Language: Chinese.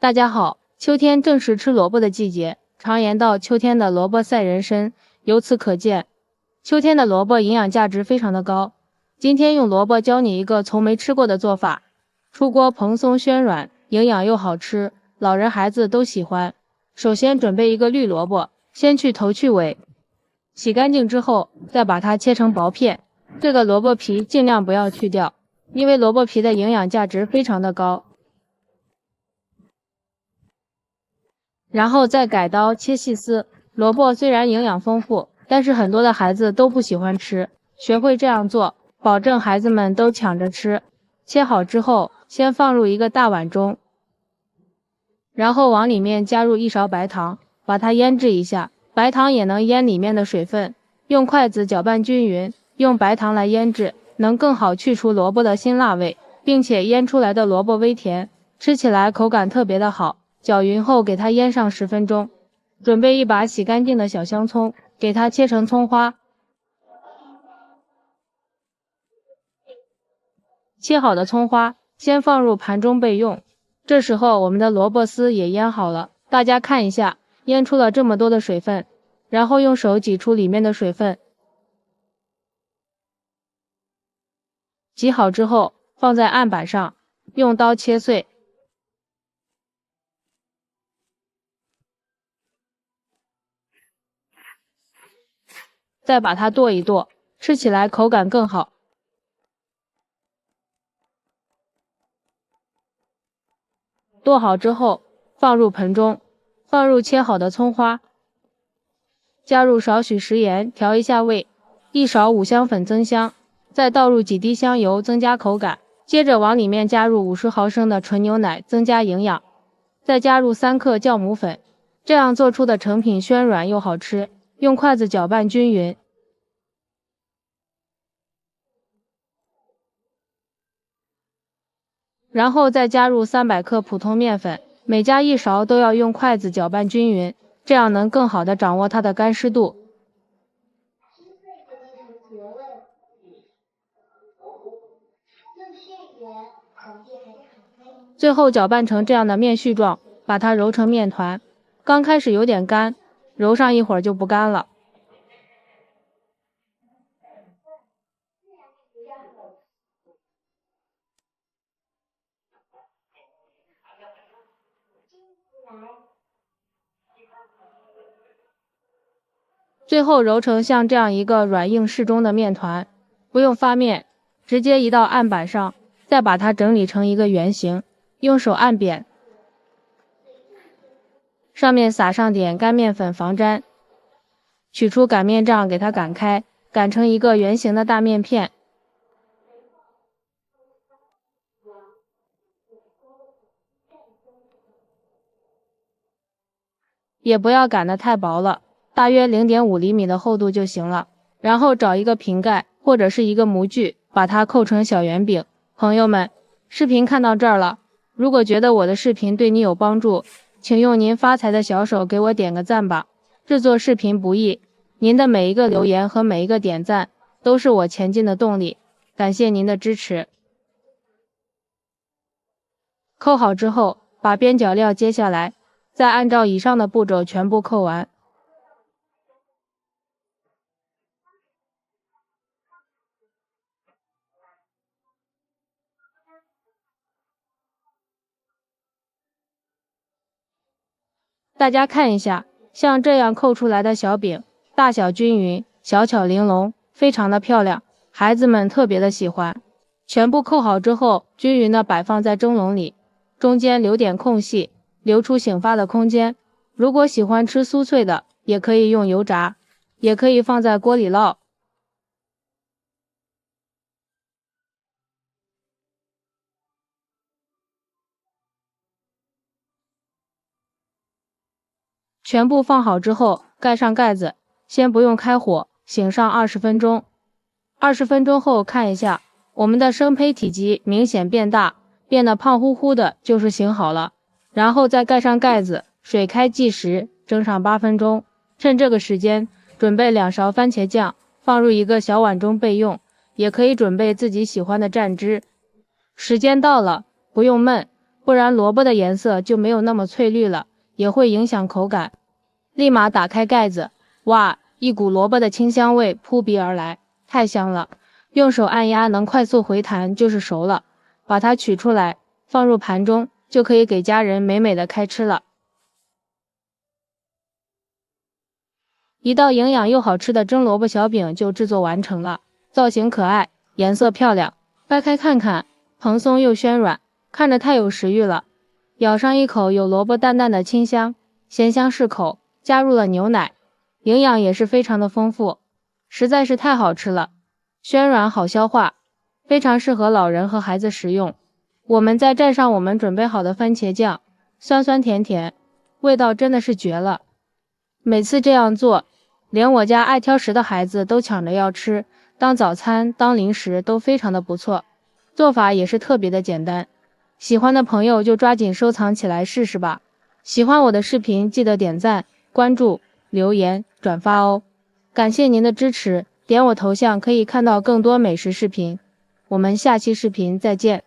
大家好，秋天正是吃萝卜的季节，常言道秋天的萝卜赛人参，由此可见，秋天的萝卜营养价值非常的高。今天用萝卜教你一个从没吃过的做法，出锅蓬松暄软，营养又好吃，老人孩子都喜欢。首先准备一个绿萝卜，先去头去尾，洗干净之后再把它切成薄片。这个萝卜皮尽量不要去掉，因为萝卜皮的营养价值非常的高。然后再改刀切细丝。萝卜虽然营养丰富，但是很多的孩子都不喜欢吃，学会这样做，保证孩子们都抢着吃。切好之后，先放入一个大碗中，然后往里面加入1勺白糖，把它腌制一下。白糖也能腌里面的水分，用筷子搅拌均匀，用白糖来腌制，能更好去除萝卜的辛辣味，并且腌出来的萝卜微甜，吃起来口感特别的好。搅匀后给它腌上10分钟。准备一把洗干净的小香葱，给它切成葱花。切好的葱花先放入盘中备用。这时候我们的萝卜丝也腌好了，大家看一下，腌出了这么多的水分，然后用手挤出里面的水分。挤好之后放在案板上，用刀切碎。再把它剁一剁，吃起来口感更好。剁好之后放入盆中，放入切好的葱花，加入少许食盐调一下味，1勺五香粉增香，再倒入几滴香油增加口感。接着往里面加入50毫升的纯牛奶增加营养，再加入3克酵母粉，这样做出的成品暄软又好吃。用筷子搅拌均匀，然后再加入300克普通面粉，每加1勺都要用筷子搅拌均匀，这样能更好的掌握它的干湿度。最后搅拌成这样的面絮状，把它揉成面团。刚开始有点干，揉上一会儿就不干了。最后揉成像这样一个软硬适中的面团，不用发面，直接移到案板上，再把它整理成一个圆形，用手按扁，上面撒上点干面粉防粘，取出擀面杖给它擀开，擀成一个圆形的大面片。也不要擀得太薄了，大约0.5厘米的厚度就行了。然后找一个瓶盖或者是一个模具，把它扣成小圆饼。朋友们，视频看到这儿了，如果觉得我的视频对你有帮助，请用您发财的小手给我点个赞吧。制作视频不易，您的每一个留言和每一个点赞都是我前进的动力，感谢您的支持。扣好之后，把边角料揭下来，再按照以上的步骤全部扣完。大家看一下，像这样扣出来的小饼，大小均匀，小巧玲珑，非常的漂亮，孩子们特别的喜欢。全部扣好之后，均匀的摆放在蒸笼里，中间留点空隙，留出醒发的空间。如果喜欢吃酥脆的，也可以用油炸，也可以放在锅里烙。全部放好之后，盖上盖子，先不用开火，醒上20分钟。20分钟后看一下，我们的生胚体积明显变大，变得胖乎乎的，就是醒好了。然后再盖上盖子，水开计时，蒸上8分钟。趁这个时间，准备2勺番茄酱，放入一个小碗中备用，也可以准备自己喜欢的蘸汁。时间到了，不用焖，不然萝卜的颜色就没有那么翠绿了，也会影响口感。立马打开盖子，哇，一股萝卜的清香味扑鼻而来，太香了。用手按压能快速回弹就是熟了，把它取出来，放入盘中，就可以给家人美美的开吃了。一道营养又好吃的蒸萝卜小饼就制作完成了，造型可爱，颜色漂亮，掰开看看，蓬松又暄软，看着太有食欲了。咬上一口，有萝卜淡淡的清香，咸香适口，加入了牛奶，营养也是非常的丰富，实在是太好吃了，暄软好消化，非常适合老人和孩子食用。我们再蘸上我们准备好的番茄酱，酸酸甜甜，味道真的是绝了。每次这样做，连我家爱挑食的孩子都抢着要吃，当早餐、当零食都非常的不错。做法也是特别的简单，喜欢的朋友就抓紧收藏起来试试吧。喜欢我的视频记得点赞、关注、留言、转发哦。感谢您的支持，点我头像可以看到更多美食视频。我们下期视频再见。